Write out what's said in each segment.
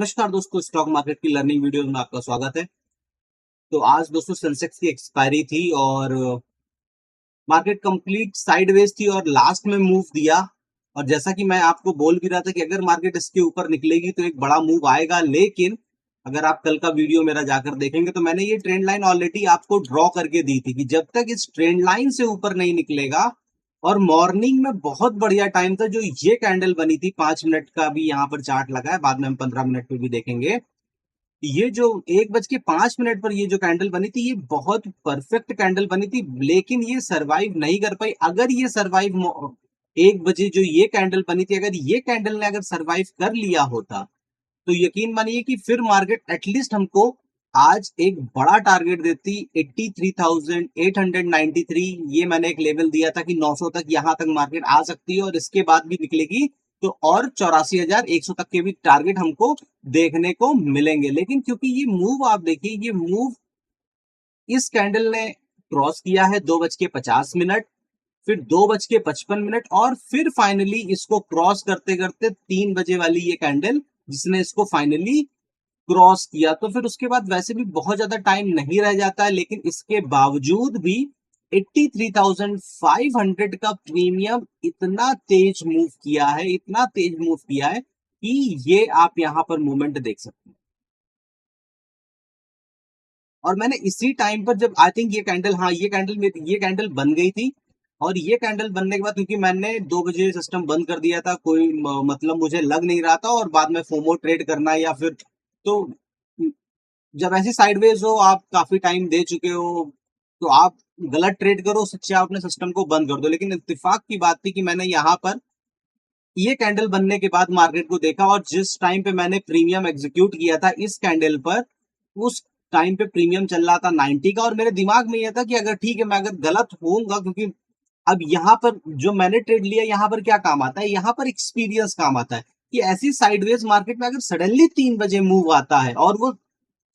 नमस्कार दोस्तों, stock market की लर्निंग वीडियो में आपका स्वागत है। तो आज दोस्तों सेंसेक्स की एक्सपायरी थी और मार्केट कंप्लीट साइडवेज थी और लास्ट में मूव दिया। और जैसा कि मैं आपको बोल भी रहा था कि अगर मार्केट इसके ऊपर निकलेगी तो एक बड़ा मूव आएगा, लेकिन अगर आप कल का वीडियो मेरा जाकर देखेंगे तो मैंने ये ट्रेंड लाइन ऑलरेडी आपको ड्रॉ करके दी थी कि जब तक इस ट्रेंड लाइन से ऊपर नहीं निकलेगा। और मॉर्निंग में बहुत बढ़िया टाइम था जो ये कैंडल बनी थी, 5 मिनट का भी यहाँ पर चार्ट लगा है, बाद में हम 15 मिनट पे भी देखेंगे। ये जो 1:05 पर ये जो कैंडल बनी थी ये बहुत परफेक्ट कैंडल बनी थी, लेकिन ये सरवाइव नहीं कर पाई। अगर ये सरवाइव 1 बजे जो ये कैंडल बनी थी, अगर ये कैंडल ने अगर सरवाइव कर लिया होता तो यकीन मानिए कि फिर मार्केट एटलीस्ट हमको आज एक बड़ा टारगेट देती। 83,893 ये मैंने एक लेवल दिया था कि 900 तक यहां तक मार्केट आ सकती है और इसके बाद भी निकलेगी तो और 84,100 तक के भी टारगेट हमको देखने को मिलेंगे। लेकिन क्योंकि ये मूव आप देखिए, ये मूव इस कैंडल ने क्रॉस किया है 2:50, फिर 2:55 और फिर फाइनली इसको क्रॉस करते करते 3 बजे वाली ये कैंडल जिसने इसको फाइनली क्रॉस किया। तो फिर उसके बाद वैसे भी बहुत ज्यादा टाइम नहीं रह जाता है, लेकिन इसके बावजूद भी 83,500 का प्रीमियम इतना तेज मूव किया है, इतना तेज मूव किया है कि ये आप यहां पर मूवमेंट देख सकते हैं। और मैंने इसी टाइम पर जब आई थिंक ये कैंडल, हाँ ये कैंडल बन गई थी। और ये कैंडल बनने के बाद क्योंकि मैंने 2 बजे सिस्टम बंद कर दिया था, कोई मतलब मुझे लग नहीं रहा था और बाद में फोमो ट्रेड करना या फिर तो जब ऐसी साइडवेज हो, आप काफी टाइम दे चुके हो तो आप गलत ट्रेड करो, उससे अच्छा आप अपने सिस्टम को बंद कर दो। लेकिन इत्तेफाक की बात थी कि मैंने यहाँ पर ये कैंडल बनने के बाद मार्केट को देखा और जिस टाइम पे मैंने प्रीमियम एग्जीक्यूट किया था इस कैंडल पर, उस टाइम पे प्रीमियम चल रहा था 90 का। और मेरे दिमाग में यह था कि अगर ठीक है, मैं अगर गलत होऊंगा, क्योंकि अब यहाँ पर जो मैंने ट्रेड लिया यहाँ पर क्या काम आता है, यहाँ पर एक्सपीरियंस काम आता है कि ऐसी साइडवेज मार्केट में अगर सडनली 3 बजे मूव आता है और वो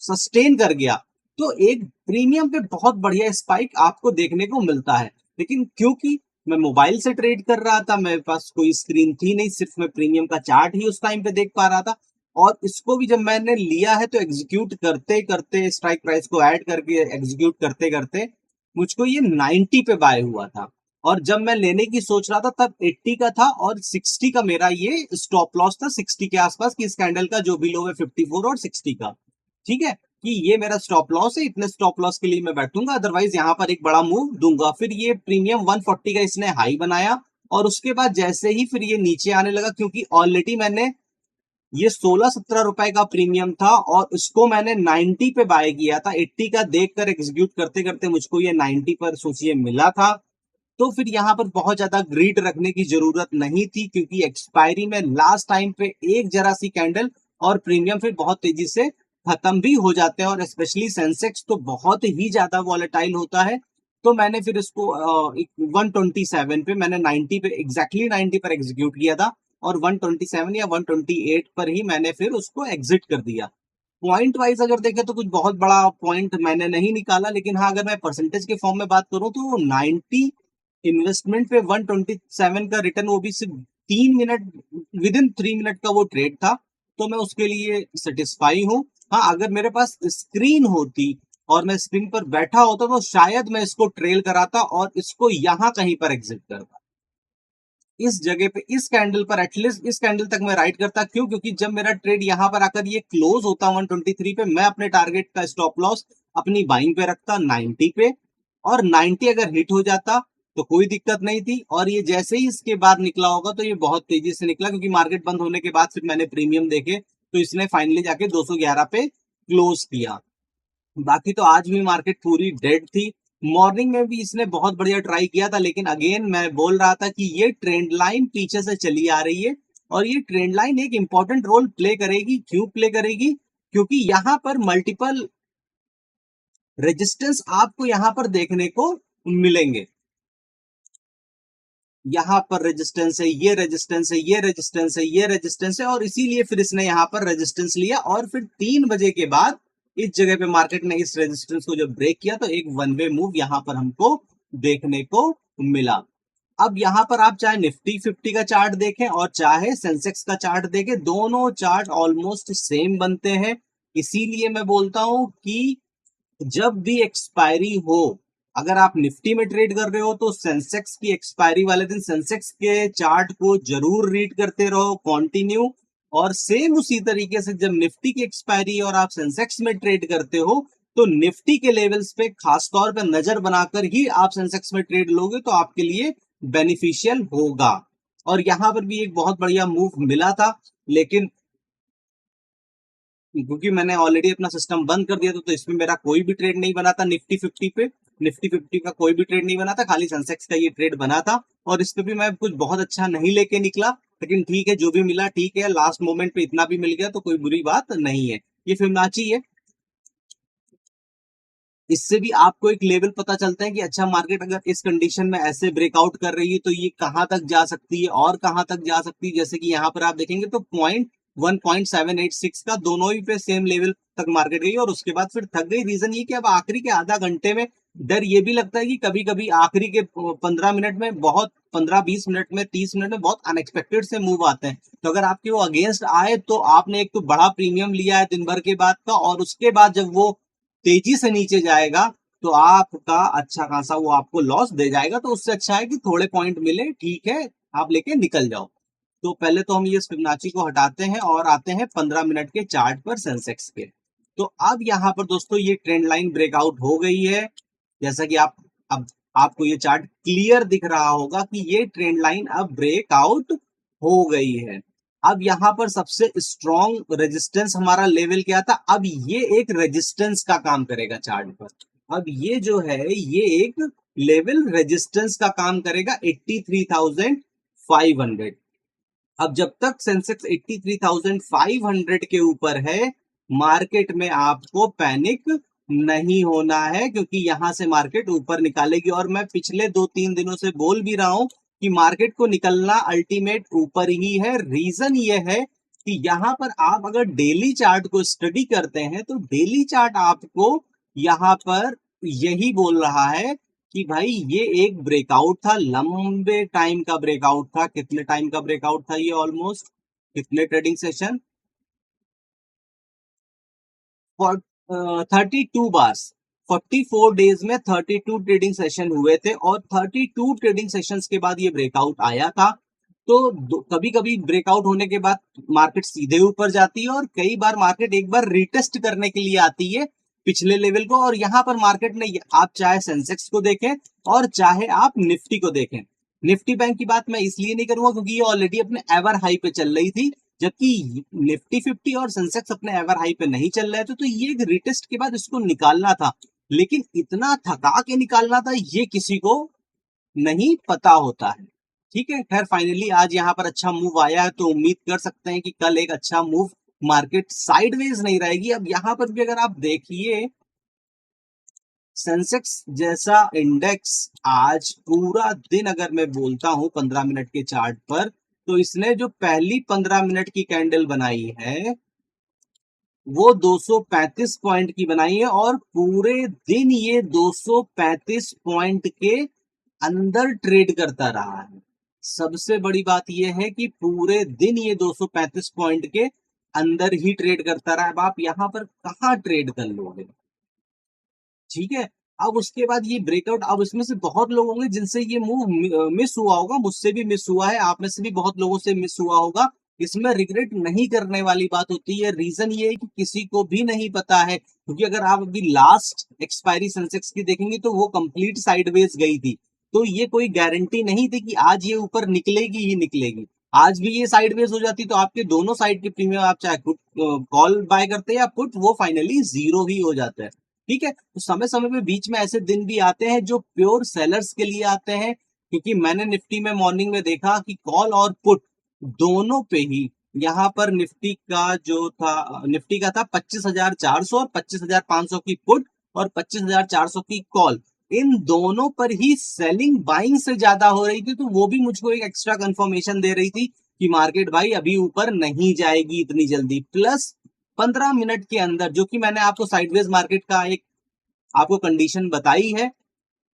सस्टेन कर गया तो एक प्रीमियम पे बहुत बढ़िया स्पाइक आपको देखने को मिलता है। लेकिन क्योंकि मैं मोबाइल से ट्रेड कर रहा था, मेरे पास कोई स्क्रीन थी नहीं, सिर्फ मैं प्रीमियम का चार्ट ही उस टाइम पे देख पा रहा था। और इसको भी जब मैंने लिया है तो एग्जीक्यूट करते करते, स्ट्राइक प्राइस को ऐड करके एग्जीक्यूट करते करते मुझको ये 90 पे बाय हुआ था। और जब मैं लेने की सोच रहा था तब 80 का था और 60 का मेरा ये स्टॉप लॉस था, 60 के आसपास की इस कैंडल का जो भी लो है 54 और 60 का। ठीक है कि ये मेरा स्टॉप लॉस है, इतने स्टॉप लॉस के लिए मैं बैठूंगा, अदरवाइज यहाँ पर एक बड़ा मूव दूंगा। फिर ये प्रीमियम 140 का इसने हाई बनाया और उसके बाद जैसे ही फिर ये नीचे आने लगा, क्योंकि ऑलरेडी मैंने ये 16-17 रुपए का प्रीमियम था और इसको मैंने 90 पे बाय किया था। 80 का देखकर एग्जीक्यूट करते करते मुझको ये 90 पर सोचिए मिला था। तो फिर यहाँ पर बहुत ज्यादा ग्रीड रखने की जरूरत नहीं थी, क्योंकि एक्सपायरी में लास्ट टाइम पे एक जरा सी कैंडल और प्रीमियम फिर बहुत तेजी से खत्म भी हो जाते हैं। और स्पेशली सेंसेक्स तो बहुत ही ज्यादा वॉलेटाइल होता है। तो मैंने फिर इसको 127 पे, मैंने 90 पे, एग्जैक्टली 90 पर एग्जीक्यूट किया था और 127 या 128 पर ही मैंने फिर उसको एग्जिट कर दिया। पॉइंट वाइज अगर देखें तो कुछ बहुत बड़ा पॉइंट मैंने नहीं निकाला, लेकिन हाँ अगर मैं परसेंटेज के फॉर्म में बात करूं तो 90 इन्वेस्टमेंट पे 127 का रिटर्न, वो भी सिर्फ 3 मिनट, विद इन 3 मिनट का वो ट्रेड था। तो मैं उसके लिए सेटिस्फाई हूँ। हाँ अगर मेरे पास स्क्रीन होती और मैं स्क्रीन पर बैठा होता तो शायद मैं इसको ट्रेल कराता और इसको यहां कहीं पर एग्जिट करता, इस जगह पे, इस कैंडल पर, एटलीस्ट इस कैंडल तक मैं राइट करता। क्यों? क्योंकि जब मेरा ट्रेड यहां पर आकर ये क्लोज होता 123 पे, मैं अपने टारगेट का स्टॉप लॉस अपनी बाइंग पे रखता 90 पे, और 90 अगर हिट हो जाता तो कोई दिक्कत नहीं थी। और ये जैसे ही इसके बाद निकला होगा तो ये बहुत तेजी से निकला, क्योंकि मार्केट बंद होने के बाद फिर मैंने प्रीमियम देखे तो इसने फाइनली जाके 211 पे क्लोज किया। बाकी तो आज भी मार्केट पूरी डेड थी। मॉर्निंग में भी इसने बहुत बढ़िया ट्राई किया था, लेकिन अगेन मैं बोल रहा था कि ये ट्रेंड लाइन पीछे से चली आ रही है और ये ट्रेंड लाइन एक इंपॉर्टेंट रोल प्ले करेगी। क्यों प्ले करेगी? क्योंकि यहां पर मल्टीपल रेजिस्टेंस आपको यहां पर देखने को मिलेंगे। यहां पर रेजिस्टेंस है, ये रेजिस्टेंस है, ये रेजिस्टेंस है, ये रेजिस्टेंस है, और इसीलिए फिर इसने यहां पर रेजिस्टेंस लिया और फिर 3 बजे के बाद इस जगह पे मार्केट ने इस रेजिस्टेंस को जब ब्रेक किया तो एक वन वे मूव यहां पर हमको देखने को मिला। अब यहाँ पर आप चाहे निफ्टी 50 का चार्ट देखें और चाहे सेंसेक्स का चार्ट देखें, दोनों चार्ट ऑलमोस्ट सेम बनते हैं। इसीलिए मैं बोलता हूं कि जब भी एक्सपायरी हो, अगर आप निफ्टी में ट्रेड कर रहे हो तो सेंसेक्स की एक्सपायरी वाले दिन सेंसेक्स के चार्ट को जरूर रीड करते रहो कंटिन्यू। और सेम उसी तरीके से जब निफ्टी की एक्सपायरी और आप सेंसेक्स में ट्रेड करते हो तो निफ्टी के लेवल्स पे खास तौर पे नजर बनाकर ही आप सेंसेक्स में ट्रेड लोगे तो आपके लिए बेनिफिशियल होगा। और यहां पर भी एक बहुत बढ़िया मूव मिला था, लेकिन क्योंकि मैंने ऑलरेडी अपना सिस्टम बंद कर दिया था तो इसमें मेरा कोई भी ट्रेड नहीं बना था। निफ्टी 50 पे निफ्टी 50 का कोई भी ट्रेड नहीं बना था, खाली सेंसेक्स का ये ट्रेड बना था। और इस पे भी मैं कुछ बहुत अच्छा नहीं लेके निकला, लेकिन ठीक है, जो भी मिला ठीक है। लास्ट मोमेंट पे इतना भी मिल गया तो कोई बुरी बात नहीं है। ये फिबोनाची है, इससे भी आपको एक लेवल पता चलता है कि अच्छा मार्केट अगर इस कंडीशन में ऐसे ब्रेकआउट कर रही है तो ये कहां तक जा सकती है और कहां तक जा सकती है। जैसे कि यहाँ पर आप देखेंगे तो 1.786 का दोनों ही पे सेम लेवल तक मार्केट गई और उसके बाद फिर थक गई। रीजन ये कि अब आखिरी के आधा घंटे में डर ये भी लगता है कि कभी कभी आखिरी के 15 मिनट में बहुत 15-20 मिनट में 30 मिनट में बहुत अनएक्सपेक्टेड से मूव आते हैं। तो अगर आपके वो अगेंस्ट आए तो आपने एक तो बड़ा प्रीमियम लिया है दिन भर के बाद का, और उसके बाद जब वो तेजी से नीचे जाएगा तो आपका अच्छा खासा वो आपको लॉस दे जाएगा। तो उससे अच्छा है कि थोड़े पॉइंट मिले, ठीक है, आप लेके निकल जाओ। तो पहले तो हम ये फिबोनाची को हटाते हैं और आते हैं 15 मिनट के चार्ट पर सेंसेक्स के। तो अब यहाँ पर दोस्तों ये ट्रेंड लाइन ब्रेकआउट हो गई है। जैसा कि आप अब आपको ये चार्ट क्लियर दिख रहा होगा कि ये ट्रेंड लाइन अब ब्रेकआउट हो गई है। अब यहाँ पर सबसे स्ट्रॉन्ग रेजिस्टेंस हमारा लेवल क्या था, अब ये एक रेजिस्टेंस का काम करेगा चार्ट पर। अब ये जो है ये एक लेवल रेजिस्टेंस का काम करेगा 83,500। अब जब तक सेंसेक्स 83,500 के ऊपर है मार्केट में आपको पैनिक नहीं होना है, क्योंकि यहां से मार्केट ऊपर निकालेगी। और मैं पिछले 2-3 दिनों से बोल भी रहा हूं कि मार्केट को निकलना अल्टीमेट ऊपर ही है। रीजन ये है कि यहां पर आप अगर डेली चार्ट को स्टडी करते हैं तो डेली चार्ट आपको यहां पर यही बोल रहा है कि भाई ये एक ब्रेकआउट था, लंबे टाइम का ब्रेकआउट था। कितने टाइम का ब्रेकआउट था ये, ऑलमोस्ट कितने ट्रेडिंग सेशन, 32 बार्स, 44 डेज में 32 ट्रेडिंग सेशन हुए थे और 32 ट्रेडिंग सेशंस के बाद ये ब्रेकआउट आया था। तो कभी कभी ब्रेकआउट होने के बाद मार्केट सीधे ऊपर जाती है और कई बार मार्केट एक बार रिटेस्ट करने के लिए आती है पिछले लेवल को। और यहां पर मार्केट ने, आप चाहे सेंसेक्स को देखें और चाहे आप निफ्टी को देखें, निफ्टी बैंक की बात मैं इसलिए नहीं करूंगा क्योंकि ये ऑलरेडी अपने एवर हाई पे चल रही थी, जबकि निफ्टी 50 और सेंसेक्स अपने एवर हाई पे नहीं चल रहे थे। तो ये एक रिटेस्ट के बाद इसको निकालना था, लेकिन इतना थका के निकालना था ये किसी को नहीं पता होता है। ठीक है, खैर फाइनली आज यहाँ पर अच्छा मूव आया है तो उम्मीद कर सकते हैं कि कल एक अच्छा मूव, मार्केट साइडवेज नहीं रहेगी। अब यहाँ पर भी अगर आप देखिए सेंसेक्स जैसा इंडेक्स आज पूरा दिन अगर मैं बोलता हूं 15 मिनट के चार्ट पर, तो इसने जो पहली 15 मिनट की कैंडल बनाई है वो 235 पॉइंट की बनाई है और पूरे दिन ये 235 पॉइंट के अंदर ट्रेड करता रहा है। सबसे बड़ी बात यह है कि पूरे दिन ये 235 पॉइंट के अंदर ही ट्रेड करता रहा है। अब आप यहां पर कहां ट्रेड कर लोगे, ठीक है। अब उसके बाद ये ब्रेकआउट, अब इसमें से बहुत लोग होंगे जिनसे ये मूव मिस हुआ होगा, मुझसे भी मिस हुआ है, आप में से भी बहुत लोगों से मिस हुआ होगा। इसमें रिग्रेट नहीं करने वाली बात होती है। रीजन ये है कि किसी को भी नहीं पता है, क्योंकि अगर आप अभी लास्ट एक्सपायरी सेंसेक्स की देखेंगे तो वो कंप्लीट साइडवेज गई थी। तो ये कोई गारंटी नहीं थी कि आज ये ऊपर निकलेगी ही निकलेगी। आज भी ये साइडवेज हो जाती तो आपके दोनों साइड के प्रीमियम, आप चाहे कॉल बाय करते या पुट, वो फाइनली जीरो ही हो जाता है। ठीक है, तो समय समय पे बीच में ऐसे दिन भी आते हैं जो प्योर सेलर्स के लिए आते हैं, क्योंकि मैंने निफ्टी में मॉर्निंग में देखा कि कॉल और पुट दोनों पे ही यहाँ पर निफ्टी का जो था, निफ्टी का था 25,400 और 25,500 की पुट और 25,400 की कॉल, इन दोनों पर ही सेलिंग बाइंग से ज्यादा हो रही थी। तो वो भी मुझको एक एक्स्ट्रा कंफर्मेशन दे रही थी कि मार्केट भाई अभी ऊपर नहीं जाएगी इतनी जल्दी। प्लस 15 मिनट के अंदर, जो कि मैंने आपको साइडवेज मार्केट का एक आपको कंडीशन बताई है,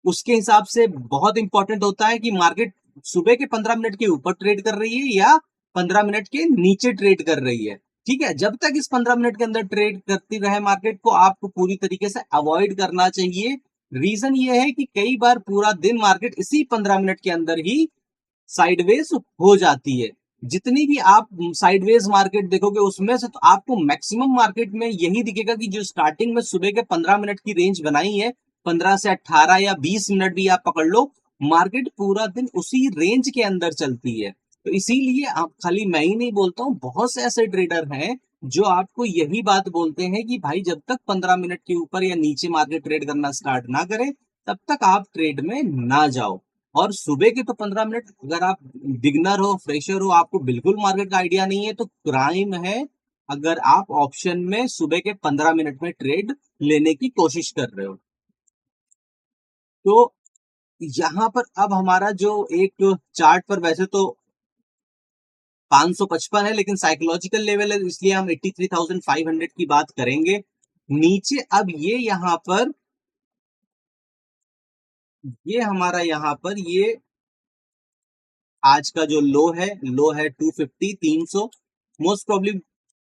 उसके हिसाब से बहुत इंपॉर्टेंट होता है कि मार्केट सुबह के 15 मिनट के ऊपर ट्रेड कर रही है या 15 मिनट के नीचे ट्रेड कर रही है। ठीक है, जब तक इस 15 मिनट के अंदर ट्रेड करती रहे मार्केट को, आपको पूरी तरीके से अवॉइड करना चाहिए। रीजन ये है कि कई बार पूरा दिन मार्केट इसी 15 मिनट के अंदर ही साइडवेज हो जाती है। जितनी भी आप साइडवेज मार्केट देखोगे उसमें से तो आपको मैक्सिमम मार्केट में यही दिखेगा कि जो स्टार्टिंग में सुबह के 15 मिनट की रेंज बनाई है, 15 से 18 या 20 मिनट भी आप पकड़ लो, मार्केट पूरा दिन उसी रेंज के अंदर चलती है। तो इसीलिए आप, खाली मैं ही नहीं बोलता हूं, बहुत से ऐसे ट्रेडर हैं जो आपको यही बात बोलते हैं कि भाई जब तक 15 मिनट के ऊपर या नीचे मार्केट ट्रेड करना स्टार्ट ना करे तब तक आप ट्रेड में ना जाओ। और सुबह के तो 15 मिनट, अगर आप बिगनर हो, फ्रेशर हो, आपको बिल्कुल मार्केट का आइडिया नहीं है, तो क्राइम है अगर आप ऑप्शन में सुबह के 15 मिनट में ट्रेड लेने की कोशिश कर रहे हो। तो यहां पर अब हमारा जो एक चार्ट पर वैसे तो 555 है, लेकिन साइकोलॉजिकल लेवल है इसलिए हम 83,500 की बात करेंगे। नीचे अब ये यहां पर, ये हमारा यहां पर ये आज का जो लो है 250, 300। मोस्ट प्रॉब्ली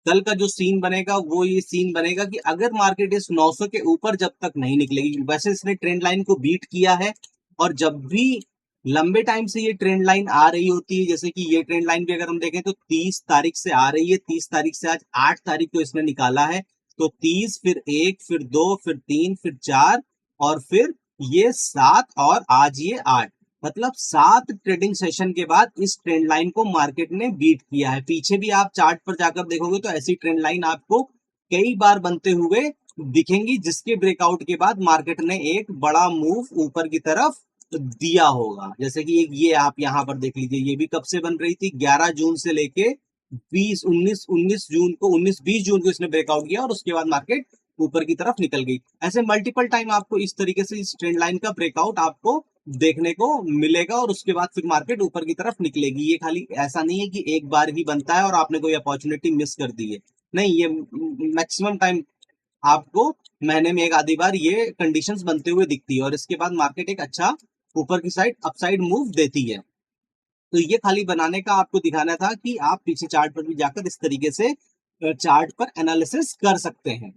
कल का जो सीन बनेगा वो ये सीन बनेगा कि अगर मार्केट इस 900 के ऊपर जब तक नहीं निकलेगी, वैसे इसने ट्रेंड लाइन को बीट किया है, और जब भी लंबे टाइम से ये ट्रेंड लाइन आ रही होती है, जैसे कि ये ट्रेंड लाइन भी अगर हम देखें तो 30 तारीख से आ रही है, 30 तारीख से आज 8 तारीख को इसने निकाला है, तो 30 फिर 1 फिर 2 फिर 3 फिर 4 और फिर ये 7 और आज ये 8, मतलब 7 ट्रेडिंग सेशन के बाद इस ट्रेंड लाइन को मार्केट ने बीट किया है। पीछे भी आप चार्ट पर जाकर देखोगे तो ऐसी ट्रेंड लाइन आपको कई बार बनते हुए दिखेंगी, जिसके ब्रेकआउट के बाद मार्केट ने एक बड़ा मूव ऊपर की तरफ दिया होगा। जैसे कि एक ये आप यहां पर देख लीजिए, ये भी कब से बन रही थी, 11 जून से लेके 19 जून को, 19-20 जून को इसने ब्रेकआउट किया और उसके बाद मार्केट ऊपर की तरफ निकल गई। ऐसे मल्टीपल टाइम आपको इस तरीके से इस ट्रेंड लाइन का ब्रेकआउट आपको देखने को मिलेगा और उसके बाद फिर मार्केट ऊपर की तरफ निकलेगी। ये खाली ऐसा नहीं है कि एक बार ही बनता है और आपने कोई अपॉर्चुनिटी मिस कर दी है, नहीं, ये मैक्सिमम टाइम आपको महीने में एक आधी बार ये कंडीशंस बनते हुए दिखती है और इसके बाद मार्केट एक अच्छा ऊपर की साइड अपसाइड मूव देती है। तो ये खाली बनाने का आपको दिखाना था कि आप पीछे चार्ट पर भी जाकर इस तरीके से चार्ट पर एनालिसिस कर सकते हैं।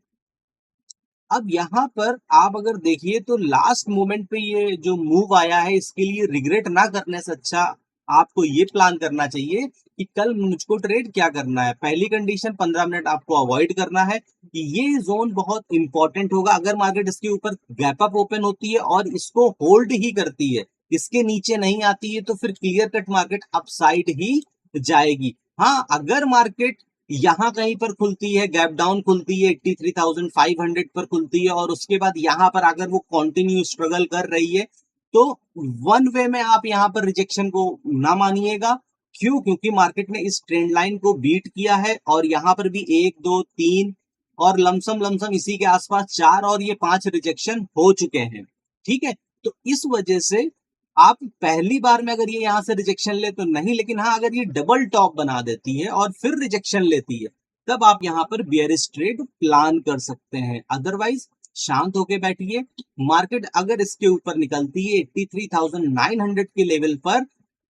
अब यहाँ पर आप अगर देखिए तो लास्ट मोमेंट पे ये जो मूव आया है, इसके लिए रिग्रेट ना करने से अच्छा आपको ये प्लान करना चाहिए कि कल मुझको ट्रेड क्या करना है। पहली कंडीशन, 15 मिनट आपको अवॉइड करना है कि ये जोन बहुत इंपॉर्टेंट होगा। अगर मार्केट इसके ऊपर गैप अप ओपन होती है और इसको होल्ड ही करती है, इसके नीचे नहीं आती है, तो फिर क्लियर कट मार्केट अपसाइड ही जाएगी। हाँ, अगर मार्केट यहां कहीं पर खुलती है, गैप डाउन खुलती है, 83,500 पर खुलती है और उसके बाद यहां पर अगर वो कंटिन्यू स्ट्रगल कर रही है, तो वन वे में आप यहां पर रिजेक्शन को ना मानिएगा। क्यों? क्योंकि मार्केट ने इस ट्रेंड लाइन को बीट किया है और यहां पर भी 1 2 3 और लमसम लमसम इसी के आसपास 4 और ये 5 रिजेक्शन हो चुके हैं। ठीक है, तो इस वजह से आप पहली बार में अगर ये यहां से रिजेक्शन ले तो नहीं, लेकिन हाँ अगर ये डबल टॉप बना देती है और फिर रिजेक्शन लेती है, तब आप यहां पर बियरिश ट्रेड प्लान कर सकते हैं। अदरवाइज शांत होके बैठिए। मार्केट अगर इसके ऊपर निकलती है 83,900 के लेवल पर,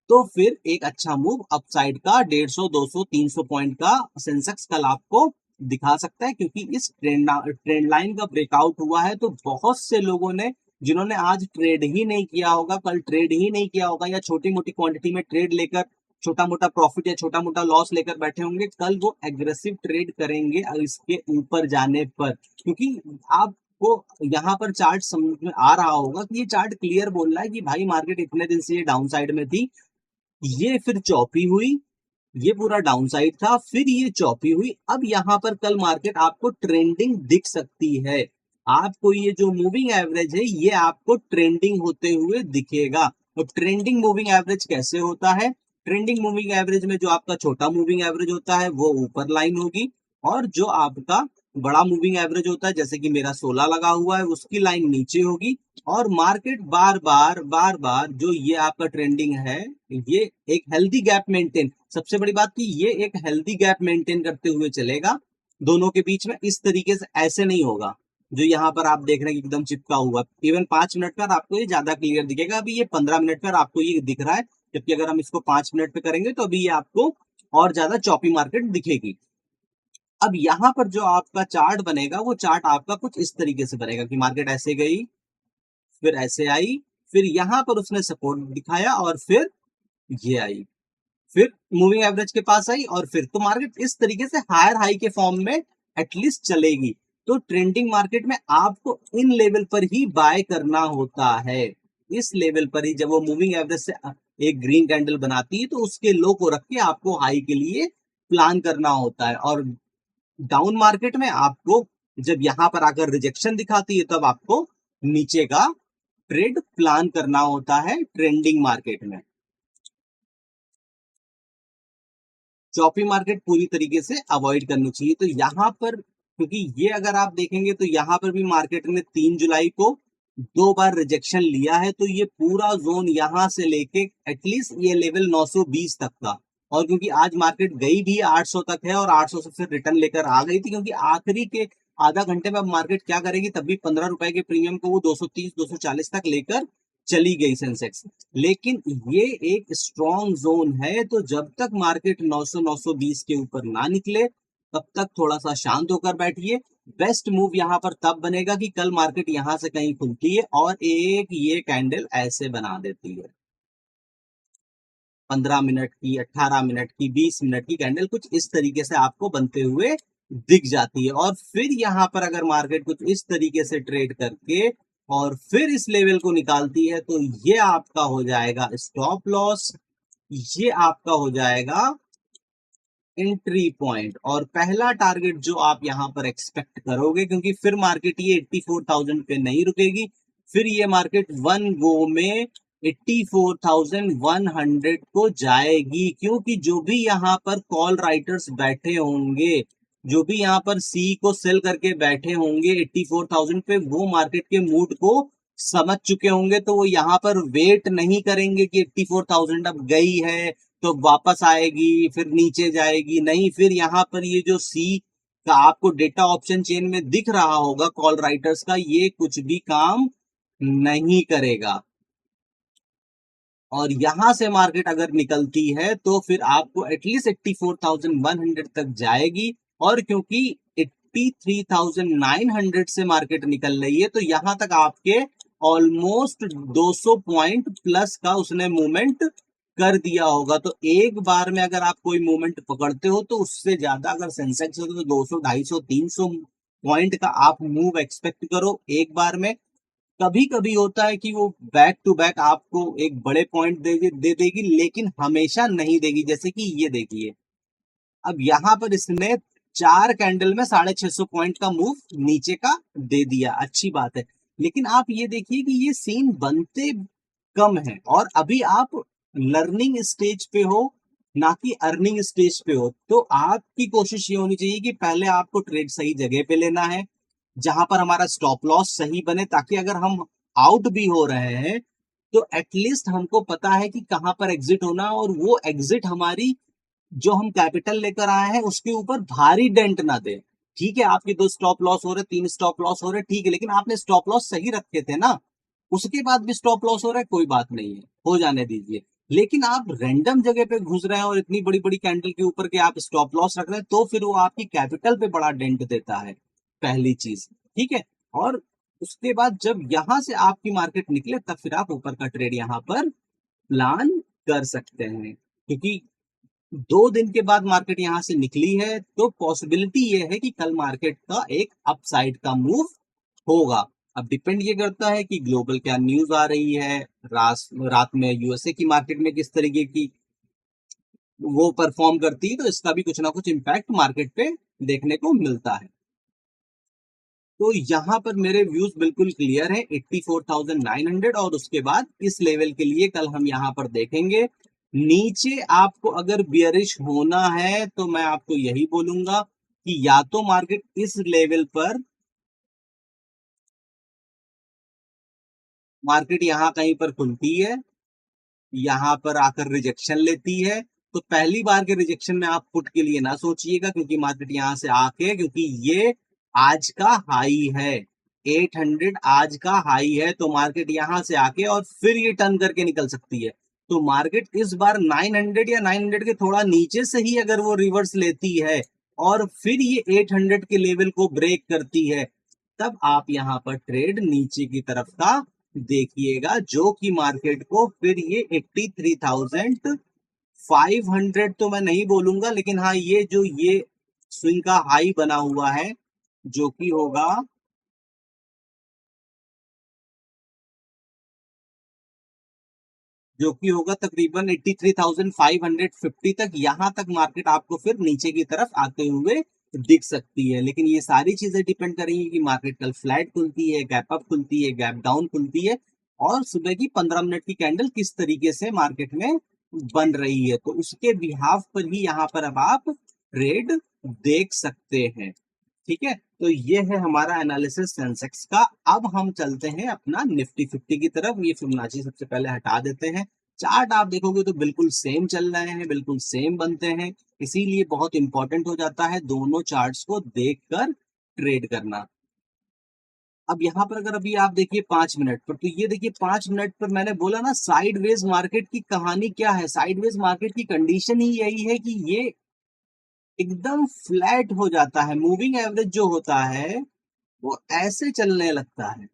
तो फिर एक अच्छा मूव अपसाइड का 150 200 300 पॉइंट का सेंसेक्स कल आपको दिखा सकता है, क्योंकि इस ट्रेंड लाइन का ब्रेकआउट हुआ है। तो बहुत से लोगों ने, जिन्होंने आज ट्रेड ही नहीं किया होगा, कल ट्रेड ही नहीं किया होगा, या छोटी मोटी क्वांटिटी में ट्रेड लेकर छोटा मोटा प्रॉफिट या छोटा मोटा लॉस लेकर बैठे होंगे, कल वो एग्रेसिव ट्रेड करेंगे इसके ऊपर जाने पर। क्योंकि आपको यहाँ पर चार्ट समझ में आ रहा होगा कि ये चार्ट क्लियर बोल रहा है कि भाई मार्केट इतने दिन से ये डाउन साइड में थी, ये फिर चौपी हुई, ये पूरा डाउन साइड था, फिर ये चौपी हुई। अब यहां पर कल मार्केट आपको ट्रेंडिंग दिख सकती है। आपको ये जो मूविंग एवरेज है ये आपको ट्रेंडिंग होते हुए दिखेगा। तो ट्रेंडिंग मूविंग एवरेज कैसे होता है? ट्रेंडिंग मूविंग एवरेज में जो आपका छोटा मूविंग एवरेज होता है वो ऊपर लाइन होगी, और जो आपका बड़ा मूविंग एवरेज होता है, जैसे कि मेरा 16 लगा हुआ है, उसकी लाइन नीचे होगी। और मार्केट बार बार जो ये आपका ट्रेंडिंग है, ये एक हेल्दी गैप मेंटेन, सबसे बड़ी बात कि ये एक हेल्दी गैप मेंटेन करते हुए चलेगा दोनों के बीच में। इस तरीके से ऐसे नहीं होगा जो यहाँ पर आप देख रहे हैं एकदम चिपका हुआ। इवन 5 मिनट पर आपको ये ज्यादा क्लियर दिखेगा, अभी ये 15 मिनट पर आपको ये दिख रहा है जबकि अगर हम इसको 5 मिनट पे करेंगे तो अभी ये आपको और ज्यादा चॉपी मार्केट दिखेगी। अब यहाँ पर जो आपका चार्ट बनेगा वो चार्ट आपका कुछ इस तरीके से बनेगा कि मार्केट ऐसे गई, फिर ऐसे आई, फिर यहाँ पर उसने सपोर्ट दिखाया और फिर ये आई, फिर मूविंग एवरेज के पास आई और फिर तो मार्केट इस तरीके से हायर हाई के फॉर्म में एटलीस्ट चलेगी। तो ट्रेंडिंग मार्केट में आपको इन लेवल पर ही बाय करना होता है, इस लेवल पर ही। जब वो मूविंग एवरेज से एक ग्रीन कैंडल बनाती है तो उसके लो को रख के आपको हाई के लिए प्लान करना होता है। और डाउन मार्केट में आपको जब यहां पर आकर रिजेक्शन दिखाती है तब आपको नीचे का ट्रेड प्लान करना होता है ट्रेंडिंग मार्केट में। चॉपी मार्केट पूरी तरीके से अवॉइड करनी चाहिए। तो यहाँ पर क्योंकि ये अगर आप देखेंगे तो यहाँ पर भी मार्केट ने 3 जुलाई को 2 बार रिजेक्शन लिया है, तो ये पूरा जोन यहाँ से लेके एटलीस्ट ये लेवल 920 तक का। और क्योंकि आज मार्केट गई भी 800 तक है और 800 से फिर रिटर्न लेकर आ गई थी, क्योंकि आखिरी के आधा घंटे में अब मार्केट क्या करेगी, तब भी 15 रुपए के प्रीमियम को वो 230 240 तक लेकर चली गई सेंसेक्स। लेकिन ये एक स्ट्रॉन्ग जोन है, तो जब तक मार्केट 900 920 के ऊपर ना निकले तब तक थोड़ा सा शांत होकर बैठिए। बेस्ट मूव यहाँ पर तब बनेगा कि कल मार्केट यहाँ से कहीं खुलती है और एक ये कैंडल ऐसे बना देती है, 15 मिनट की, 18 मिनट की, 20 मिनट की कैंडल कुछ इस तरीके से आपको बनते हुए दिख जाती है। और फिर यहाँ पर अगर मार्केट कुछ इस तरीके से ट्रेड करके और फिर इस लेवल को निकालती है तो ये आपका हो जाएगा स्टॉप लॉस, ये आपका हो जाएगा एंट्री पॉइंट और पहला टारगेट जो आप यहां पर एक्सपेक्ट करोगे, क्योंकि फिर मार्केट ये 84,000 पे नहीं रुकेगी, फिर ये मार्केट वन गो में 84,100 को जाएगी। क्योंकि जो भी यहाँ पर कॉल राइटर्स बैठे होंगे, जो भी यहाँ पर सी को सेल करके बैठे होंगे 84,000 पे, वो मार्केट के मूड को समझ चुके होंगे, तो वो यहाँ पर वेट नहीं करेंगे कि 84,000 अब गई है तो वापस आएगी फिर नीचे जाएगी, नहीं। फिर यहाँ पर ये जो सी का आपको डेटा ऑप्शन चेन में दिख रहा होगा कॉल राइटर्स का, ये कुछ भी काम नहीं करेगा। और यहां से मार्केट अगर निकलती है तो फिर आपको एटलीस्ट 84,100 तक जाएगी। और क्योंकि 83,900 से मार्केट निकल रही है तो यहां तक आपके ऑलमोस्ट 200 पॉइंट प्लस का उसने मूवमेंट कर दिया होगा। तो एक बार में अगर आप कोई मूवमेंट पकड़ते हो तो उससे ज्यादा अगर सेंसेक्स हो तो 200 250 300 पॉइंट का आप मूव एक्सपेक्ट करो एक बार में। कभी कभी होता है कि वो बैक टू बैक आपको एक बड़े पॉइंट दे देगी, लेकिन हमेशा नहीं देगी। जैसे कि ये देखिए, अब यहां पर इसने 4 कैंडल में 650 पॉइंट का मूव नीचे का दे दिया, अच्छी बात है। लेकिन आप ये देखिए कि ये सीन बनते कम है और अभी आप लर्निंग स्टेज पे हो, ना कि अर्निंग स्टेज पे हो। तो आपकी कोशिश ये होनी चाहिए कि पहले आपको ट्रेड सही जगह पे लेना है, जहां पर हमारा स्टॉप लॉस सही बने, ताकि अगर हम आउट भी हो रहे हैं तो एटलीस्ट हमको पता है कि कहां पर एग्जिट होना, और वो एग्जिट हमारी जो हम कैपिटल लेकर आए हैं उसके ऊपर भारी डेंट ना दे। ठीक है, आपके 2 स्टॉप लॉस हो रहे, 3 स्टॉप लॉस हो रहे, ठीक है, लेकिन आपने स्टॉप लॉस सही रखे थे ना। उसके बाद भी स्टॉप लॉस हो रहा है, कोई बात नहीं है, हो जाने दीजिए। लेकिन आप रैंडम जगह पे घुस रहे हैं और इतनी बड़ी बड़ी कैंडल के ऊपर के आप स्टॉप लॉस रख रहे हैं, तो फिर वो आपकी कैपिटल पे बड़ा डेंट देता है, पहली चीज। ठीक है, और उसके बाद जब यहां से आपकी मार्केट निकले तब फिर आप ऊपर का ट्रेड यहां पर प्लान कर सकते हैं। क्योंकि 2 दिन के बाद मार्केट यहां से निकली है तो पॉसिबिलिटी ये है कि कल मार्केट का एक अपसाइड का मूव होगा। अब डिपेंड ये करता है कि ग्लोबल क्या न्यूज आ रही है, रात में यूएसए की मार्केट में किस तरीके की वो परफॉर्म करती है, तो इसका भी कुछ ना कुछ इम्पैक्ट मार्केट पे देखने को मिलता है। तो यहाँ पर मेरे व्यूज बिल्कुल क्लियर है 84,900, और उसके बाद इस लेवल के लिए कल हम यहाँ पर देखेंगे। नीचे आपको अगर बियरिश होना है तो मैं आपको यही बोलूंगा कि या तो मार्केट इस लेवल पर, मार्केट यहां कहीं पर खुलती है, यहां पर आकर रिजेक्शन लेती है, तो पहली बार के रिजेक्शन में आप पुट के लिए ना सोचिएगा, क्योंकि मार्केट यहां से आके, क्योंकि ये आज का हाई है 800, आज का हाई है, तो मार्केट यहां से आके और फिर ये टर्न करके निकल सकती है। तो मार्केट इस बार 900 या 900 के थोड़ा नीचे से ही अगर वो रिवर्स लेती है और फिर ये 800 के लेवल को ब्रेक करती है, तब आप यहाँ पर ट्रेड नीचे की तरफ का देखिएगा, जो कि मार्केट को फिर ये 83,500 तो मैं नहीं बोलूंगा, लेकिन हाँ ये जो ये स्विंग का हाई बना हुआ है जो कि होगा तकरीबन 83,550 तक, यहां तक मार्केट आपको फिर नीचे की तरफ आते हुए दिख सकती है। लेकिन ये सारी चीजें डिपेंड करेंगी कि मार्केट कल फ्लैट खुलती है, गैप अप खुलती है, गैप डाउन खुलती है, और सुबह की 15 मिनट की कैंडल किस तरीके से मार्केट में बन रही है, तो उसके बिहाफ पर ही यहाँ पर अब आप ट्रेड देख सकते हैं। ठीक है, तो ये है हमारा एनालिसिस सेंसेक्स का। अब हम चलते हैं अपना निफ्टी 50 की तरफ। ये फिबोनाची सबसे पहले हटा देते हैं। चार्ट आप देखोगे तो बिल्कुल सेम चल रहे हैं, बिल्कुल सेम बनते हैं, इसीलिए बहुत इंपॉर्टेंट हो जाता है दोनों चार्ट्स को देखकर ट्रेड करना। अब यहाँ पर अगर अभी आप देखिए 5 मिनट पर, तो ये देखिए 5 मिनट पर मैंने बोला ना साइडवेज मार्केट की कहानी क्या है। साइडवेज मार्केट की कंडीशन ही यही है कि ये एकदम फ्लैट हो जाता है। मूविंग एवरेज जो होता है वो ऐसे चलने लगता है,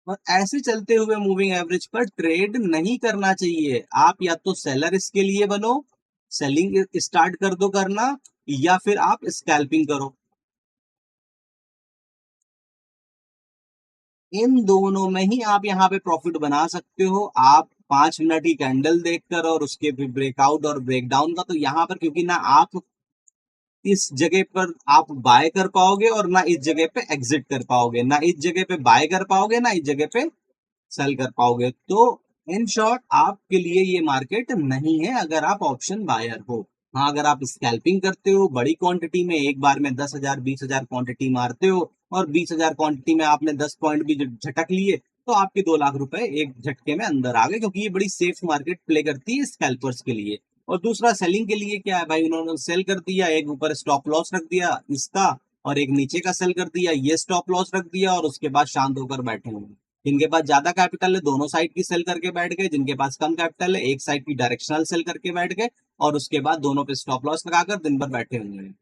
और ऐसे चलते हुए मूविंग एवरेज पर ट्रेड नहीं करना चाहिए। आप या तो सेलर इसके लिए बनो, सेलिंग स्टार्ट कर दो करना, या फिर आप स्कैल्पिंग करो। इन दोनों में ही आप यहाँ पे प्रॉफिट बना सकते हो। आप 5 मिनट की कैंडल देखकर और उसके ब्रेकआउट और ब्रेकडाउन का, तो यहाँ पर क्योंकि ना आप इस जगह पर आप बाय कर पाओगे और ना इस जगह पे एग्जिट कर पाओगे, ना इस जगह पे बाय कर पाओगे ना इस जगह पे सेल कर पाओगे। तो इन शॉर्ट आपके लिए ये मार्केट नहीं है अगर आप ऑप्शन बायर हो। हाँ, अगर आप स्कैल्पिंग करते हो बड़ी क्वांटिटी में, एक बार में 10,000 20,000 क्वांटिटी मारते हो और 20,000 क्वांटिटी में आपने 10 पॉइंट भी झटक लिए, तो आपके 2 लाख रुपए एक झटके में अंदर आ गए, क्योंकि ये बड़ी सेफ मार्केट प्ले करती है स्कैल्पर्स के लिए। और दूसरा सेलिंग के लिए क्या है भाई, उन्होंने सेल कर दिया, एक ऊपर स्टॉप लॉस रख दिया इसका, और एक नीचे का सेल कर दिया, ये स्टॉप लॉस रख दिया, और उसके बाद शांत होकर बैठे हुए। जिनके पास ज्यादा कैपिटल है दोनों साइड की सेल करके बैठ गए, जिनके पास कम कैपिटल है एक साइड की डायरेक्शनल सेल करके बैठ गए, और उसके बाद दोनों पे स्टॉप लॉस लगाकर दिन भर बैठे हुए हैं।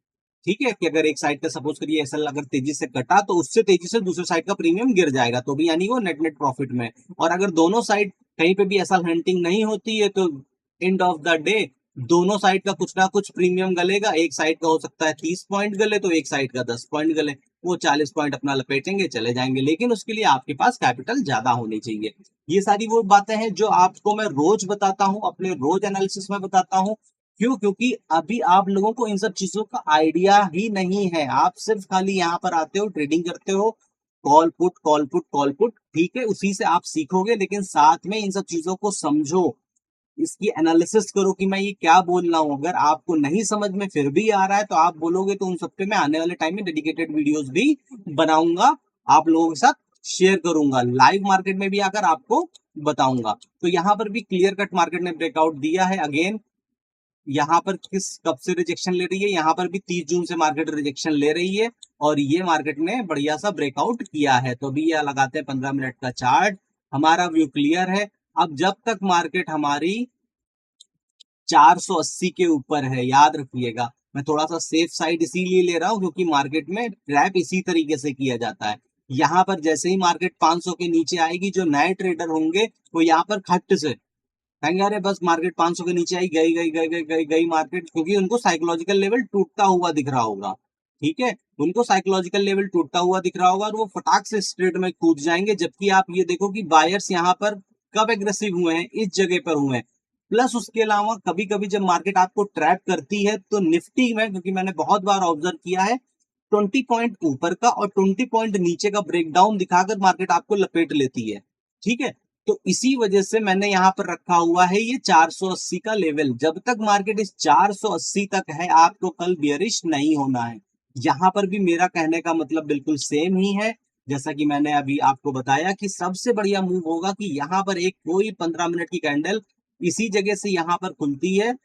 ठीक है, कि अगर एक साइड का सपोज करिए एसएल अगर तेजी से कटा, तो उससे तेजी से दूसरे साइड का प्रीमियम गिर जाएगा, तो भी यानी वो नेट नेट प्रॉफिट में। और अगर दोनों साइड कहीं पे भी एसएल हंटिंग नहीं होती है, तो एंड ऑफ द डे दोनों साइड का कुछ ना कुछ प्रीमियम गलेगा। एक साइड का हो सकता है 30 पॉइंट गले, तो एक साइड का 10 पॉइंट गले, वो 40 पॉइंट अपना लपेटेंगे चले जाएंगे, लेकिन उसके लिए आपके पास कैपिटल ज्यादा होनी चाहिए। ये सारी वो बातें हैं जो आपको मैं रोज बताता हूँ, अपने रोज एनालिसिस में बताता हूँ। क्यों? क्योंकि अभी आप लोगों को इन सब चीजों का आइडिया ही नहीं है। आप सिर्फ खाली यहाँ पर आते हो, ट्रेडिंग करते हो, call put call put call put, ठीक है, उसी से आप सीखोगे, लेकिन साथ में इन सब चीजों को समझो, इसकी एनालिसिस करो कि मैं ये क्या बोल रहा हूं। अगर आपको नहीं समझ में फिर भी आ रहा है तो आप बोलोगे, तो उन सब पे मैं आने वाले टाइम में डेडिकेटेड वीडियोस भी बनाऊंगा, आप लोगों के साथ शेयर करूंगा, लाइव मार्केट में भी आकर आपको बताऊंगा। तो यहाँ पर भी क्लियर कट मार्केट ने ब्रेकआउट दिया है अगेन। यहाँ पर किस कब से रिजेक्शन ले रही है, यहाँ पर भी 30 जून से मार्केट रिजेक्शन ले रही है, और ये मार्केट ने बढ़िया सा ब्रेकआउट किया है। तो अभी ये लगाते हैं 15 मिनट का चार्ट, हमारा व्यू क्लियर है। अब जब तक मार्केट हमारी 480 के ऊपर है, याद रखिएगा, मैं थोड़ा सा सेफ साइड इसीलिए ले रहा हूं क्योंकि मार्केट में ट्रैप इसी तरीके से किया जाता है। यहाँ पर जैसे ही मार्केट 500 के नीचे आएगी, जो नए ट्रेडर होंगे वो यहाँ पर खट्ट से कहेंगे अरे बस मार्केट 500 के नीचे आई, गई गई गई गई गई गई मार्केट, क्योंकि उनको साइकोलॉजिकल लेवल टूटता हुआ दिख रहा होगा। ठीक है, उनको साइकोलॉजिकल लेवल टूटता हुआ दिख रहा होगा और वो फटाक से स्ट्रेट में कूद जाएंगे। जबकि आप ये देखो कि बायर्स यहाँ पर कब एग्रेसिव हुए हैं, इस जगह पर हुए हैं। प्लस उसके अलावा कभी कभी जब मार्केट आपको ट्रैप करती है, तो निफ्टी में, क्योंकि मैंने बहुत बार ऑब्जर्व किया है, 20 पॉइंट ऊपर का और 20 पॉइंट नीचे का ब्रेकडाउन दिखाकर मार्केट आपको लपेट लेती है। ठीक है, तो इसी वजह से मैंने यहां पर रखा हुआ है ये 480 का लेवल। जब तक मार्केट इस 480 तक है, आपको कल बियरिश नहीं होना है। यहां पर भी मेरा कहने का मतलब बिल्कुल सेम ही है, जैसा कि मैंने अभी आपको बताया कि सबसे बढ़िया मूव होगा कि यहां पर एक कोई 15 मिनट की कैंडल इसी जगह से यहां पर खुलती है,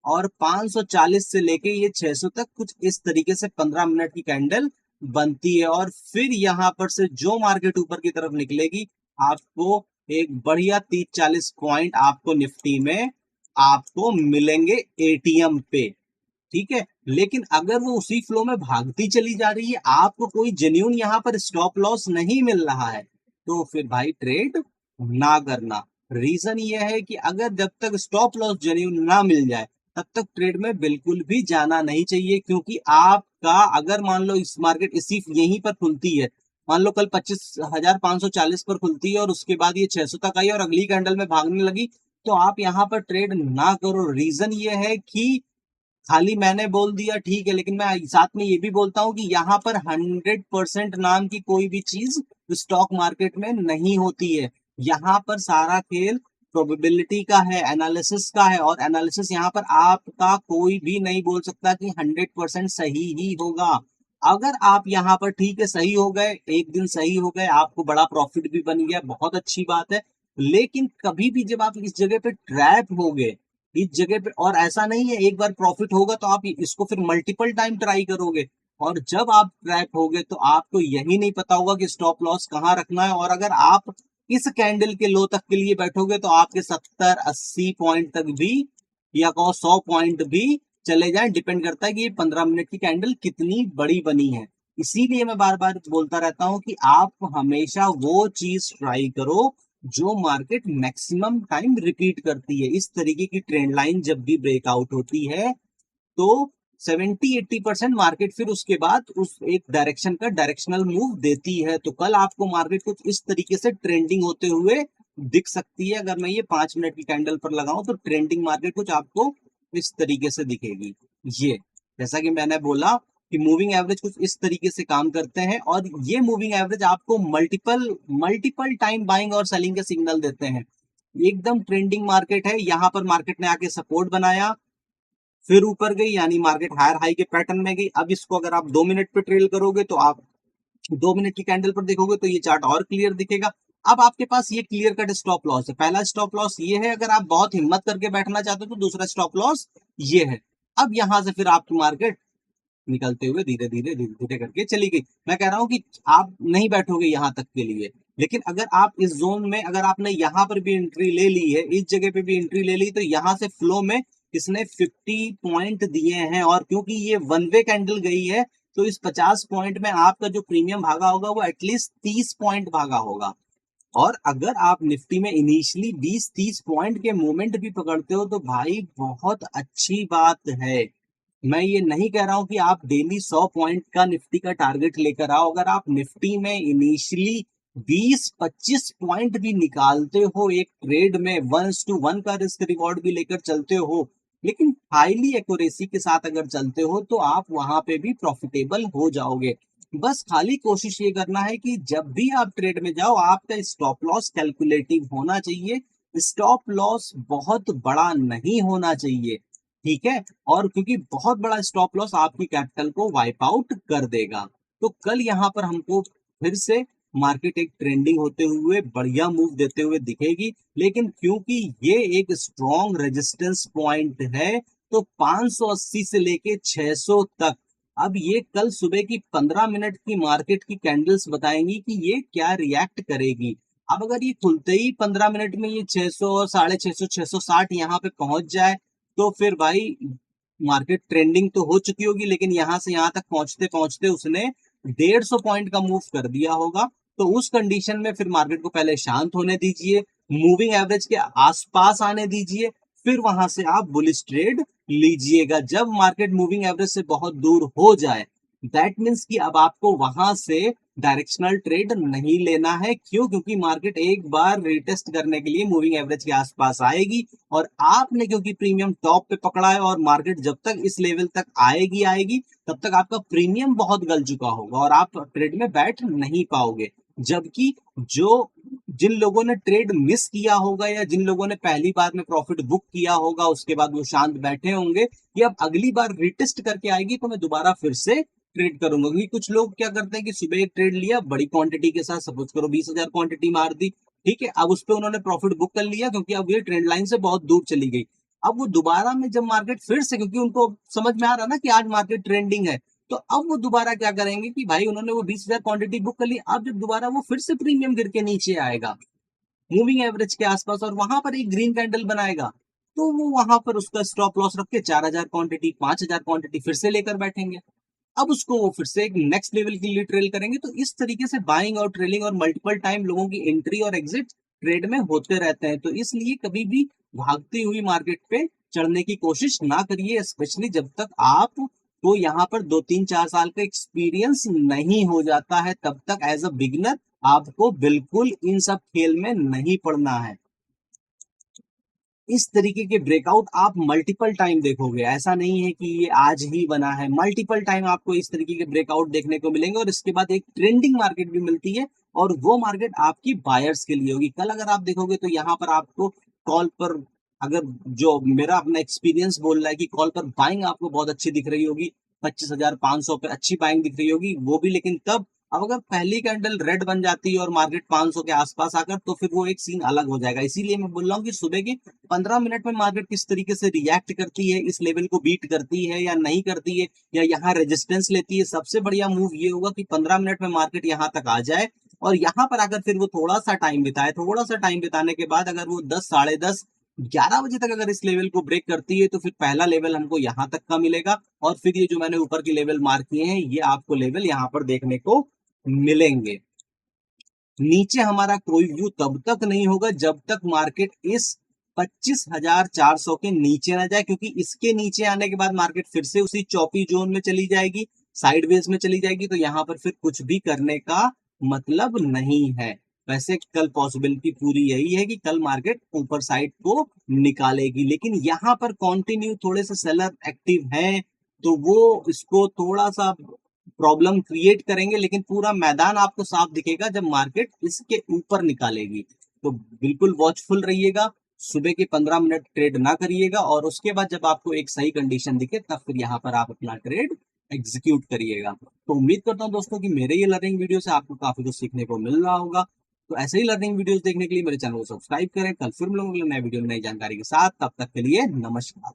और 540 से लेके ये 600 तक कुछ इस तरीके से 15 मिनट की कैंडल बनती है, और फिर यहां पर से जो मार्केट ऊपर की तरफ निकलेगी, आपको एक बढ़िया 30-40 पॉइंट आपको निफ्टी में आपको मिलेंगे एटीएम पे, ठीक है। लेकिन अगर वो उसी फ्लो में भागती चली जा रही है, आपको कोई जेन्यून यहाँ पर स्टॉप लॉस नहीं मिल रहा है, तो फिर भाई ट्रेड ना करना। रीजन ये है कि अगर जब तक स्टॉप लॉस जेन्यून ना मिल जाए तब तक ट्रेड में बिल्कुल भी जाना नहीं चाहिए, क्योंकि आपका अगर मान लो इस मार्केट इसी यहीं पर खुलती है, मान लो कल 25,540 पर खुलती है और उसके बाद ये 600 तक आई और अगली कैंडल में भागने लगी, तो आप यहाँ पर ट्रेड ना करो। रीजन ये है कि खाली मैंने बोल दिया ठीक है, लेकिन मैं साथ में ये भी बोलता हूं कि यहाँ पर 100% नाम की कोई भी चीज स्टॉक मार्केट में नहीं होती है। यहाँ पर सारा खेल प्रोबेबिलिटी का है, एनालिसिस का है, और एनालिसिस यहाँ पर आपका कोई भी नहीं बोल सकता कि 100% सही ही होगा। अगर आप यहाँ पर ठीक है सही हो गए, एक दिन सही हो गए, आपको बड़ा प्रॉफिट भी बन गया, बहुत अच्छी बात है। लेकिन कभी भी जब आप इस जगह पे ट्रैप हो गए, इस जगह पे, और ऐसा नहीं है एक बार प्रॉफिट होगा तो आप इसको फिर मल्टीपल टाइम ट्राई करोगे, और जब आप ट्रैप होगे तो आपको यही नहीं पता होगा कि स्टॉप लॉस कहाँ रखना है। और अगर आप इस कैंडल के लो तक के लिए बैठोगे तो आपके 70-80 पॉइंट तक भी, या कहो 100 पॉइंट भी चले जाए, डिपेंड करता है कि ये 15 मिनट की कैंडल कितनी बड़ी बनी है। इसीलिए मैं बार बार बोलता रहता हूं कि आप हमेशा वो चीज ट्राई करो जो मार्केट मैक्सिमम टाइम रिपीट करती है। इस तरीके की ट्रेंड लाइन जब भी ब्रेकआउट होती है तो 70-80% मार्केट फिर उसके बाद उस एक डायरेक्शन का डायरेक्शनल मूव देती है। तो कल आपको मार्केट कुछ इस तरीके से ट्रेंडिंग होते हुए दिख सकती है। अगर मैं ये 5 मिनट की कैंडल पर लगाऊं तो ट्रेंडिंग मार्केट कुछ आपको इस तरीके से दिखेगी। ये जैसा कि मैंने बोला कि मूविंग एवरेज कुछ इस तरीके से काम करते हैं, और ये मूविंग एवरेज आपको मल्टीपल मल्टीपल टाइम बाइंग और सेलिंग के सिग्नल देते हैं। एकदम ट्रेंडिंग मार्केट है, यहां पर मार्केट ने आके सपोर्ट बनाया, फिर ऊपर गई, यानी मार्केट हायर हाई के पैटर्न में गई। अब इसको अगर आप 2 मिनट पे ट्रेल करोगे तो आप 2 मिनट की कैंडल पर देखोगे तो ये चार्ट और क्लियर दिखेगा। अब आपके पास ये क्लियर कट स्टॉप लॉस है। पहला स्टॉप लॉस ये है, अगर आप बहुत हिम्मत करके बैठना चाहते हो तो दूसरा स्टॉप लॉस ये है। अब यहां से फिर आपकी मार्केट निकलते हुए धीरे धीरे धीरे धीरे करके चली गई। मैं कह रहा हूं कि आप नहीं बैठोगे यहां तक के लिए, लेकिन अगर आप इस जोन में, अगर आपने यहां पर भी एंट्री ले ली है, इस जगह पे भी एंट्री ले ली, तो यहां से फ्लो में इसने 50 पॉइंट दिए हैं, और क्योंकि ये वन वे कैंडल गई है तो इस 50 पॉइंट में आपका जो प्रीमियम भागा होगा वो एटलीस्ट 30 पॉइंट भागा होगा। और अगर आप निफ्टी में इनिशियली 20-30 पॉइंट के मोमेंट भी पकड़ते हो तो भाई बहुत अच्छी बात है। मैं ये नहीं कह रहा हूं कि आप डेली 100 पॉइंट का निफ्टी का टारगेट लेकर आओ। अगर आप निफ्टी में इनिशियली 20-25 पॉइंट भी निकालते हो एक ट्रेड में, 1:1 का रिस्क रिवॉर्ड भी लेकर चलते हो, लेकिन हाईली एक्यूरेसी के साथ अगर चलते हो तो आप वहां पे भी प्रॉफिटेबल हो जाओगे। बस खाली कोशिश ये करना है कि जब भी आप ट्रेड में जाओ आपका स्टॉप लॉस कैलकुलेटिव होना चाहिए। स्टॉप लॉस बहुत बड़ा नहीं होना चाहिए, ठीक है। और क्योंकि बहुत बड़ा स्टॉप लॉस आपकी कैपिटल को वाइप आउट कर देगा। तो कल यहां पर हमको फिर से मार्केट एक ट्रेंडिंग होते हुए बढ़िया मूव देते हुए दिखेगी, लेकिन क्योंकि ये एक स्ट्रॉन्ग रेजिस्टेंस पॉइंट है तो 580 से लेके 600 तक, अब ये कल सुबह की 15 मिनट की मार्केट की कैंडल्स बताएंगी कि ये क्या रिएक्ट करेगी। अब अगर ये खुलते ही 15 मिनट में ये 600, 650, 660 यहाँ पे पहुंच जाए तो फिर भाई मार्केट ट्रेंडिंग तो हो चुकी होगी, लेकिन यहां से यहां तक पहुंचते पहुंचते उसने 150 पॉइंट का मूव कर दिया होगा। तो उस कंडीशन में फिर मार्केट को पहले शांत होने दीजिए, मूविंग एवरेज के आसपास आने दीजिए, फिर वहां से आप बुलिश ट्रेड लीजिएगा। जब मार्केट मूविंग एवरेज से बहुत दूर हो जाए दैट मीन्स कि अब आपको वहां से डायरेक्शनल ट्रेड नहीं लेना है। क्यों? क्योंकि मार्केट एक बार रिटेस्ट करने के लिए मूविंग एवरेज के आसपास आएगी, और आपने क्योंकि प्रीमियम टॉप पे पकड़ा है और मार्केट जब तक इस लेवल तक आएगी आएगी तब तक आपका प्रीमियम बहुत गल चुका होगा और आप ट्रेड में बैठ नहीं पाओगे। जबकि जो जिन लोगों ने ट्रेड मिस किया होगा या जिन लोगों ने पहली बार में प्रॉफिट बुक किया होगा उसके बाद वो शांत बैठे होंगे कि अब अगली बार रिटेस्ट करके आएगी तो मैं दोबारा फिर से ट्रेड करूंगा। क्योंकि कुछ लोग क्या करते हैं कि सुबह एक ट्रेड लिया बड़ी क्वांटिटी के साथ, सपोज करो 20,000 क्वांटिटी मार दी, ठीक है, अब उस पर उन्होंने प्रॉफिट बुक कर लिया क्योंकि अब ये ट्रेंड लाइन से बहुत दूर चली गई। अब वो दोबारा में जब मार्केट फिर से, क्योंकि उनको समझ में आ रहा ना कि आज मार्केट ट्रेंडिंग है, तो अब वो दोबारा क्या करेंगे कि भाई उन्होंने वो 20,000 क्वांटिटी बुक कर ली, अब जब दोबारा वो फिर से प्रीमियम गिर के नीचे आएगा मूविंग एवरेज के आसपास और वहां पर एक ग्रीन कैंडल बनाएगा, तो वो वहां पर उसका स्टॉप लॉस रख के 4000 क्वांटिटी 5000 क्वांटिटी फिर से लेकर बैठेंगे। अब उसको वो फिर से एक नेक्स्ट लेवल के लिए ट्रेल करेंगे। तो इस तरीके से बाइंग और ट्रेलिंग और मल्टीपल टाइम लोगों की एंट्री और एग्जिट ट्रेड में होते रहते हैं। तो इसलिए कभी भी भागती हुई मार्केट पे चढ़ने की कोशिश ना करिए, स्पेशली जब तक आप तो यहाँ पर 2 3 4 साल का एक्सपीरियंस नहीं हो जाता है, तब तक एज अ बिगिनर आपको बिल्कुल इन सब खेल में नहीं पड़ना है। इस तरीके के ब्रेकआउट आप मल्टीपल टाइम देखोगे, ऐसा नहीं है कि ये आज ही बना है, मल्टीपल टाइम आपको इस तरीके के ब्रेकआउट देखने को मिलेंगे। और इसके बाद एक ट्रेंडिंग मार्केट भी मिलती है, और वो मार्केट आपकी बायर्स के लिए होगी। कल अगर आप देखोगे तो यहाँ पर आपको कॉल पर, अगर जो मेरा अपना एक्सपीरियंस बोल रहा है कि कॉल पर बाइंग आपको बहुत अच्छी दिख रही होगी, 25,500 पे अच्छी बाइंग दिख रही होगी, वो भी लेकिन तब अब अगर पहली कैंडल रेड बन जाती है और मार्केट 500 के आसपास आकर, तो फिर वो एक सीन अलग हो जाएगा। इसीलिए मैं बोल रहा हूँ कि सुबह के 15 मिनट में मार्केट किस तरीके से रिएक्ट करती है, इस लेवल को बीट करती है या नहीं करती है, या यहाँ रेजिस्टेंस लेती है। सबसे बढ़िया मूव ये होगा कि 15 मिनट में मार्केट यहाँ तक आ जाए, और यहाँ पर अगर फिर वो थोड़ा सा टाइम बिताए, थोड़ा सा टाइम बिताने के बाद अगर वो 10 10:30 11 बजे तक अगर इस लेवल को ब्रेक करती है, तो फिर पहला लेवल हमको यहाँ तक का मिलेगा। और फिर ये जो मैंने ऊपर के लेवल मार्क किए हैं, ये आपको लेवल यहाँ पर देखने को मिलेंगे। नीचे हमारा कोई व्यू तब तक नहीं होगा जब तक मार्केट इस 25,400 के नीचे ना जाए, क्योंकि इसके नीचे आने के बाद मार्केट फिर से उसी चौपी जोन में चली जाएगी, साइडवेज में चली जाएगी। तो यहाँ पर फिर कुछ भी करने का मतलब नहीं है। वैसे कल पॉसिबिलिटी पूरी यही है कि कल मार्केट ऊपर साइड को निकालेगी, लेकिन यहाँ पर कंटिन्यू थोड़े से सेलर एक्टिव हैं, तो वो इसको थोड़ा सा प्रॉब्लम क्रिएट करेंगे। लेकिन पूरा मैदान आपको साफ दिखेगा जब मार्केट इसके ऊपर निकालेगी। तो बिल्कुल वॉचफुल रहिएगा, सुबह के 15 मिनट ट्रेड ना करिएगा, और उसके बाद जब आपको एक सही कंडीशन दिखे तब फिर यहाँ पर आप अपना ट्रेड एग्जीक्यूट करिएगा। तो उम्मीद करता हूँ दोस्तों कि मेरे ये लर्निंग वीडियो से आपको काफी कुछ सीखने को मिल रहा होगा। तो ऐसे ही लर्निंग वीडियोस देखने के लिए मेरे चैनल को सब्सक्राइब करें। कल फिर मिलूंगा नए वीडियो में नई जानकारी के साथ, तब तक के लिए नमस्कार।